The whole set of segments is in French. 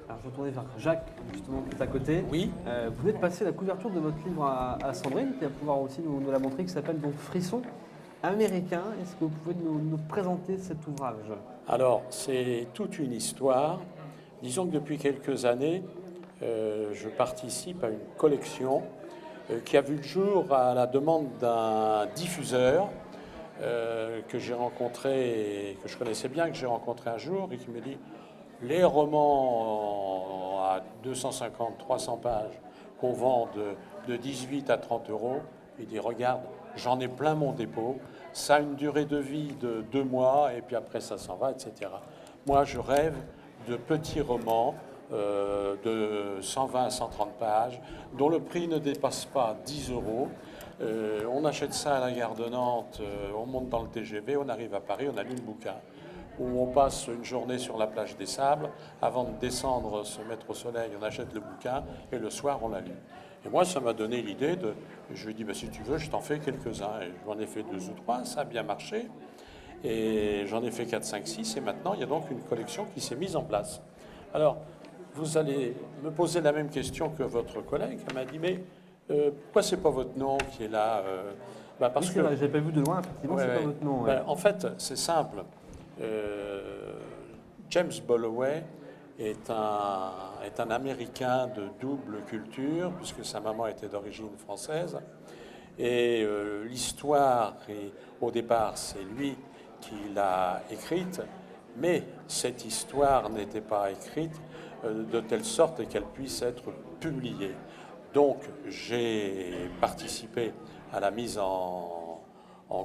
Alors, je vais retourner vers Jacques, justement, qui est à côté. Oui. Vous venez de passer la couverture de votre livre à Sandrine, qui va pouvoir aussi nous la montrer, qui s'appelle donc Frisson américain. Est-ce que vous pouvez nous présenter cet ouvrage? Alors, c'est toute une histoire. Disons que depuis quelques années, je participe à une collection qui a vu le jour à la demande d'un diffuseur que j'ai rencontré, et que je connaissais bien, que j'ai rencontré un jour, et qui me dit les romans à 250, 300 pages qu'on vend de 18 à 30 euros, il dit regarde, j'en ai plein mon dépôt, ça a une durée de vie de 2 mois, et puis après ça s'en va, etc. Moi, je rêve de petits romans de 120 à 130 pages, dont le prix ne dépasse pas 10 euros. On achète ça à la gare de Nantes, on monte dans le TGV, on arrive à Paris, on a lu le bouquin, où on passe une journée sur la plage des Sables, avant de descendre, se mettre au soleil, on achète le bouquin, et le soir, on l'a lu. Et moi, ça m'a donné l'idée de... Je lui ai dit, bah, si tu veux, je t'en fais quelques-uns. Et j'en ai fait 2 ou 3, ça a bien marché. Et j'en ai fait 4, 5, 6, et maintenant, il y a donc une collection qui s'est mise en place. Alors, vous allez me poser la même question que votre collègue. Elle m'a dit, mais pourquoi c'est pas votre nom qui est là Parce que j'avais pas vu de loin, effectivement, ouais, c'est pas votre nom. En fait, c'est simple. James Balloway est un Américain de double culture, puisque sa maman était d'origine française. Et l'histoire, au départ, c'est lui qui l'a écrite, mais cette histoire n'était pas écrite de telle sorte qu'elle puisse être publiée. Donc, j'ai participé à la mise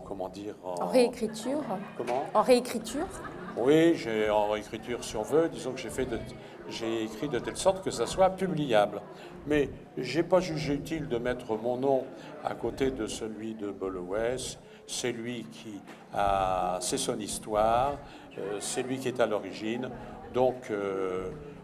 comment dire, en réécriture. Comment? En réécriture. Oui, en réécriture si on veut, disons que j'ai écrit de telle sorte que ça soit publiable. Mais j'ai pas jugé utile de mettre mon nom à côté de celui de Balloway. C'est lui c'est son histoire, c'est lui qui est à l'origine. Donc,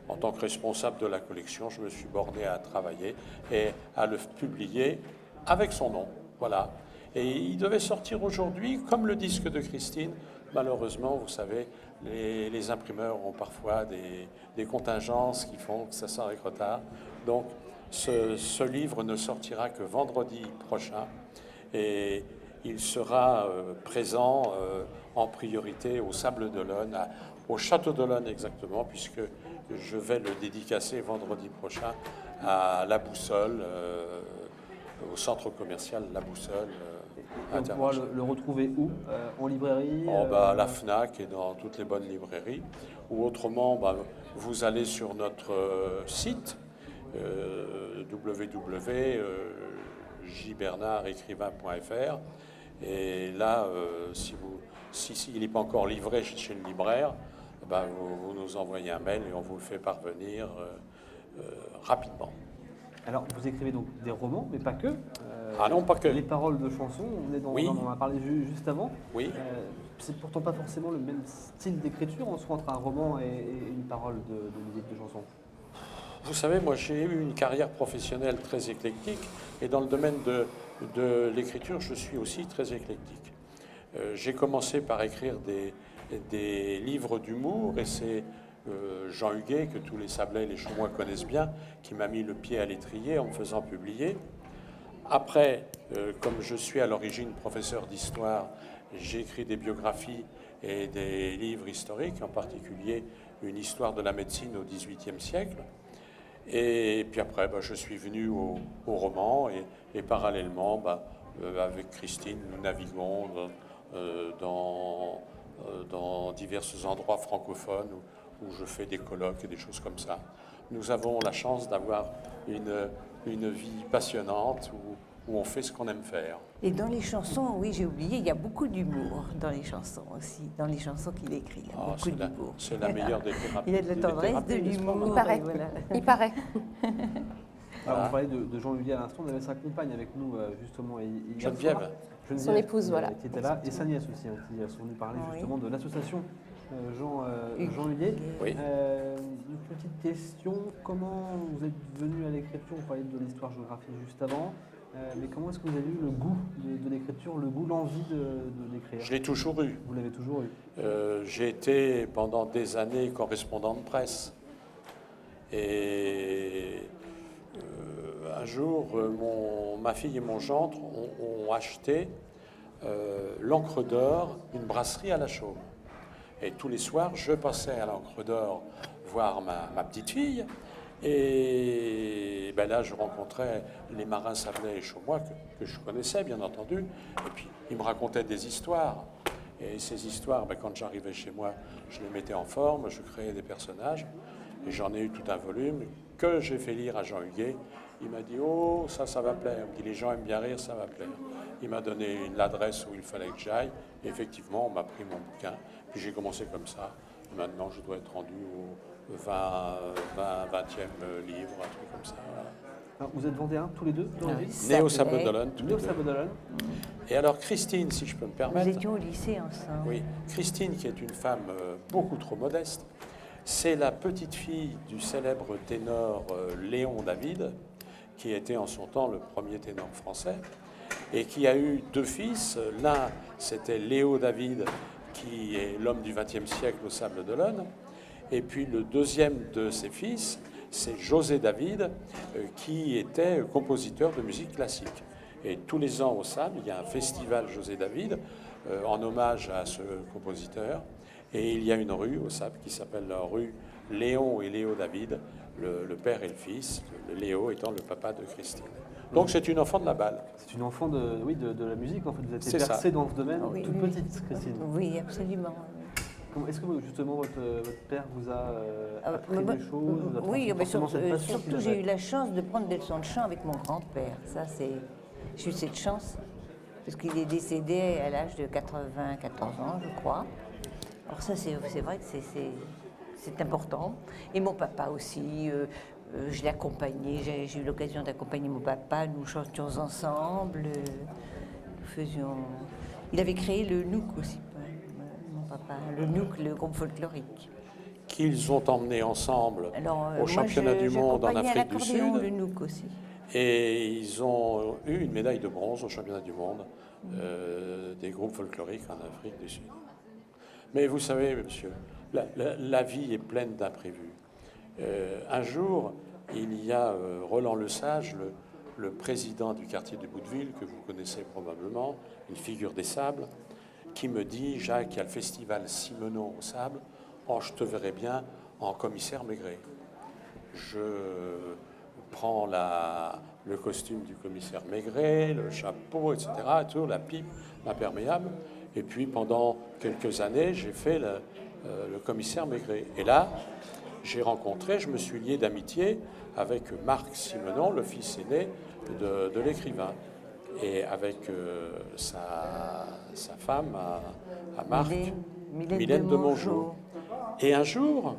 en tant que responsable de la collection, je me suis borné à travailler et à le publier avec son nom. Voilà. Et il devait sortir aujourd'hui, comme le disque de Christine. Malheureusement, vous savez, les imprimeurs ont parfois des contingences qui font que ça sort avec retard. Donc, ce livre ne sortira que vendredi prochain et il sera présent en priorité au Sable d'Olonne, au Château d'Olonne exactement, puisque je vais le dédicacer vendredi prochain à La Boussole, au centre commercial La Boussole. On pourra le retrouver où? En librairie? À la FNAC et dans toutes les bonnes librairies. Ou autrement, vous allez sur notre site www.jbernardécrivain.fr et là, s'il n'est pas encore livré chez le libraire, vous nous envoyez un mail et on vous le fait parvenir rapidement. Alors, vous écrivez donc des romans, mais pas que. Ah non, pas que. Les paroles de chansons, Oui. on en a parlé juste avant. Oui. C'est pourtant pas forcément le même style d'écriture entre un roman et une parole de musique de chanson. Vous savez, moi j'ai eu une carrière professionnelle très éclectique et dans le domaine de l'écriture, je suis aussi très éclectique. J'ai commencé par écrire des livres d'humour et c'est Jean Huguet, que tous les Sablais et les Chaumois connaissent bien, qui m'a mis le pied à l'étrier en me faisant publier. Après, comme je suis à l'origine professeur d'histoire, j'ai écrit des biographies et des livres historiques, en particulier une histoire de la médecine au XVIIIe siècle. Et puis après, je suis venu au roman et parallèlement, avec Christine, nous naviguons dans divers endroits francophones où je fais des colloques et des choses comme ça. Nous avons la chance d'avoir une vie passionnante où on fait ce qu'on aime faire. Et dans les chansons, oui, j'ai oublié, il y a beaucoup d'humour dans les chansons aussi, dans les chansons qu'il écrit. Il y a beaucoup d'humour. C'est la meilleure des thérapies. Il y a de la tendresse, de l'humour. Il paraît. Voilà. Il paraît. Alors, on parlait de Jean Huguet à l'instant, on avait sa compagne avec nous justement Geneviève. Son épouse, voilà. Qui était là, et sa nièce aussi, qui sont venues parler justement de l'association Jean Huguet. Oui. Une petite question, comment vous êtes venu à l'écriture? Vous parliez de l'histoire-géographie juste avant, mais comment est-ce que vous avez eu le goût de l'écriture, le goût, l'envie d'écrire? Je l'ai toujours eu. Vous l'avez toujours eu? J'ai été pendant des années correspondant de presse. Et un jour, ma fille et mon gendre ont acheté l'Ancre d'Or, une brasserie à La Chaume. Et tous les soirs, je passais à l'Ancre d'Or voir ma petite fille. Et ben là, je rencontrais les marins Sablé et Chaumois que je connaissais, bien entendu. Et puis, ils me racontaient des histoires. Et ces histoires, ben, quand j'arrivais chez moi, je les mettais en forme, je créais des personnages. Et j'en ai eu tout un volume que j'ai fait lire à Jean Huguet. Il m'a dit « Oh, ça va plaire ». Il me dit « Les gens aiment bien rire, ça va plaire ». Il m'a donné l'adresse où il fallait que j'aille. Et effectivement, on m'a pris mon bouquin. Puis j'ai commencé comme ça. Et maintenant, je dois être rendu au 20e livre, un truc comme ça. Voilà. Alors, vous êtes vendéens tous les deux d'origine? Né au Sable d'Olonne, tous les Né au deux. Sable d'Olonne. Et alors Christine, si je peux me permettre. Nous étions au lycée ensemble. Oui, Christine, qui est une femme beaucoup trop modeste, c'est la petite fille du célèbre ténor Léon David, qui était en son temps le premier ténor français, et qui a eu deux fils. L'un, c'était Léo David, qui est l'homme du XXe siècle au Sable d'Olonne, et puis le deuxième de ses fils, c'est José David, qui était compositeur de musique classique. Et tous les ans au Sable, il y a un festival José David en hommage à ce compositeur. Et il y a une rue au Sable qui s'appelle la rue Léon et Léo David, le père et le fils, le Léo étant le papa de Christine. Donc c'est une enfant de la balle. C'est une enfant de la musique, en fait. Vous êtes C'est bercée ça. dans ce domaine Oui, toute oui. petite, Christine. Oui, absolument. Est-ce que justement votre père vous a appris moi, des choses, vous a oui, transmis mais forcément cette passion surtout qu'il j'ai avait? eu la chance de prendre des leçons de chant avec mon grand-père. Ça, j'ai eu cette chance, parce qu'il est décédé à l'âge de 94 ans, je crois. Alors ça, c'est vrai que c'est important. Et mon papa aussi, je l'ai accompagné, j'ai eu l'occasion d'accompagner mon papa, nous chantions ensemble, nous faisions... Il avait créé le Nouk aussi, mon papa, le Nouk, le groupe folklorique. Qu'ils ont emmené ensemble Alors, au championnat du monde en j'accompagnais à Afrique du l'accordéon Sud. le Nouk aussi. Et ils ont eu une médaille de bronze au championnat du monde des groupes folkloriques en Afrique du Sud. Mais vous savez, monsieur, la vie est pleine d'imprévus. Un jour, il y a Roland Lesage, le président du quartier de Bouteville, que vous connaissez probablement, une figure des Sables, qui me dit « Jacques, il y a le festival Simenon au Sable, oh, je te verrai bien en commissaire Maigret. » Je prends le costume du commissaire Maigret, le chapeau, etc., tout, la pipe, l'imperméable. Et puis, pendant quelques années, j'ai fait le commissaire Maigret. Et là, je me suis lié d'amitié avec Marc Simenon, le fils aîné de l'écrivain. Et avec sa femme, à Marc, Mylène de Mongeau. Et un jour,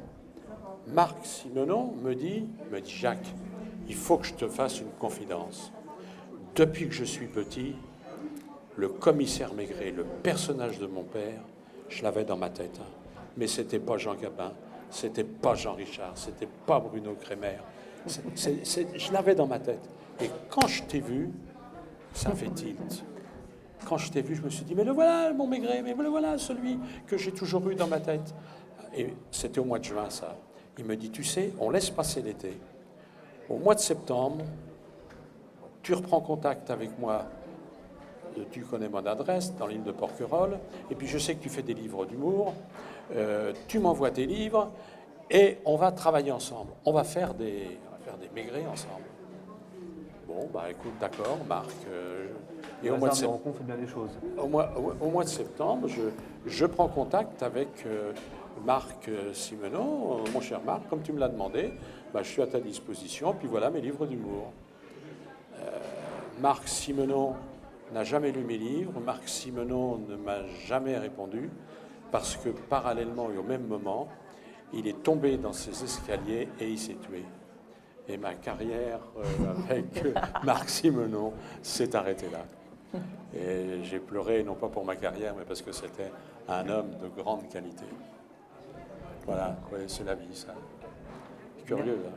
Marc Simenon me dit « Jacques, il faut que je te fasse une confidence. Depuis que je suis petit, le commissaire Maigret, le personnage de mon père, je l'avais dans ma tête. Hein. Mais c'était pas Jean Gabin, c'était pas Jean Richard, c'était pas Bruno Kremer. Je l'avais dans ma tête. Et quand je t'ai vu, ça fait tilt. Quand je t'ai vu, je me suis dit, mais le voilà, mon Maigret, mais le voilà, celui que j'ai toujours eu dans ma tête. Et c'était au mois de juin, ça. Il me dit, tu sais, on laisse passer l'été. Au mois de septembre, tu reprends contact avec moi. Tu connais mon adresse, dans l'île de Porquerolles. Et puis, je sais que tu fais des livres d'humour. Tu m'envoies tes livres et on va travailler ensemble. On va faire des Maigrets ensemble. Bon, bah écoute, d'accord, Marc. Et au mois de septembre, on fait bien les choses. Au mois de septembre, je prends contact avec Marc Simenon. Mon cher Marc, comme tu me l'as demandé, bah, je suis à ta disposition. Puis voilà mes livres d'humour. Marc Simenon n'a jamais lu mes livres. Marc Simenon ne m'a jamais répondu parce que parallèlement et au même moment, il est tombé dans ses escaliers et il s'est tué. Et ma carrière avec Marc Simenon s'est arrêtée là. Et j'ai pleuré, non pas pour ma carrière, mais parce que c'était un homme de grande qualité. Voilà, ouais, c'est la vie, ça. Curieux, hein.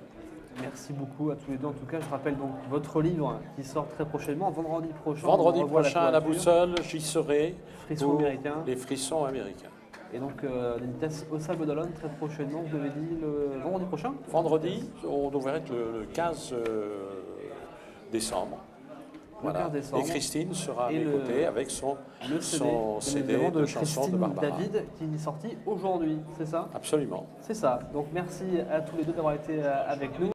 Merci beaucoup à tous les deux. En tout cas, je rappelle donc votre livre qui sort très prochainement, vendredi prochain. Vendredi prochain à la Boussole, j'y serai. Frissons américains. Les frissons américains. Et donc, l'Unitas au Sable d'Olonne très prochainement, vous avez dit le vendredi prochain. Vendredi, on devrait être le 15 décembre. Le 15 décembre. Et Christine sera à Et mes le- côtés avec son Le CD, son bien CD évidemment, de chansons de Christine Barbara. David qui est sorti aujourd'hui, c'est ça? Absolument. C'est ça. Donc merci à tous les deux d'avoir été avec nous.